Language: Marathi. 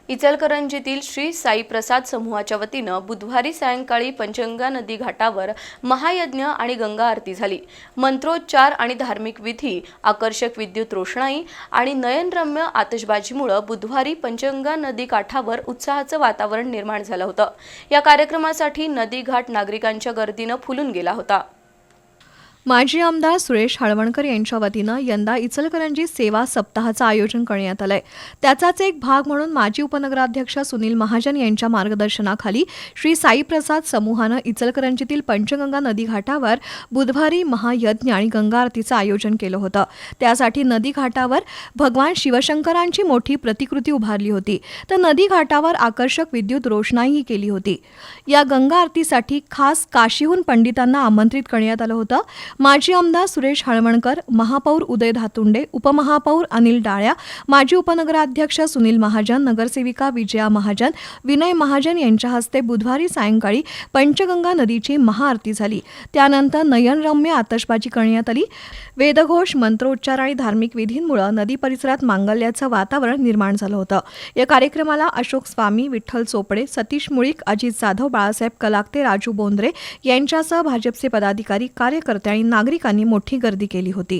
इचलकरंजीतील श्री साई प्रसाद समूहाच्या वतीनं बुधवारी सायंकाळी पंचगंगा नदी घाटावर महायज्ञ आणि गंगा आरती झाली। मंत्रोच्चार आणि धार्मिक विधी, आकर्षक विद्युत रोषणाई आणि नयनरम्य आतषबाजीमुळे बुधवारी पंचगंगा नदी काठावर उत्साहाचं वातावरण निर्माण झालं होतं। या कार्यक्रमासाठी नदी घाट नागरिकांच्या गर्दीनं फुलून गेला होता। माजी आमदार सुरेश हळवणकर यांच्या वतीनं यंदा इचलकरंजी सेवा सप्ताहाचं आयोजन करण्यात आलंय। त्याचाच एक भाग म्हणून माजी उपनगराध्यक्ष सुनील महाजन यांच्या मार्गदर्शनाखाली श्री साई प्रसाद समूहानं इचलकरंजीतील पंचगंगा नदी घाटावर बुधवारी महायज्ञ आणि गंगा आरतीचं आयोजन केलं होतं। त्यासाठी नदी घाटावर भगवान शिवशंकरांची मोठी प्रतिकृती उभारली होती, तर नदी घाटावर आकर्षक विद्युत रोषणाईही केली होती। या गंगा आरतीसाठी खास काशीहून पंडितांना आमंत्रित करण्यात आलं होतं। माजी आमदार सुरेश हळवणकर, महापौर उदय धातुंडे, उपमहापौर अनिल डाळ्या, माजी उपनगराध्यक्ष सुनील महाजन, नगरसेविका विजया महाजन, विनय महाजन यांच्या हस्ते बुधवारी सायंकाळी पंचगंगा नदीची महाआरती झाली। त्यानंतर नयनरम्य आतषबाजी करण्यात आली। वेदघोष, मंत्रोच्चार आणि धार्मिक विधींमुळे नदी परिसरात मांगल्याचं वातावरण निर्माण झालं होतं। या कार्यक्रमाला अशोक स्वामी, विठ्ठल चोपडे, सतीश मुळीक, अजित जाधव, बाळासाहेब कलागते, राजू बोंद्रे यांच्यासह भाजपचे पदाधिकारी, कार्यकर्ते आणि नागरिकांनी मोठी गर्दी केली होती।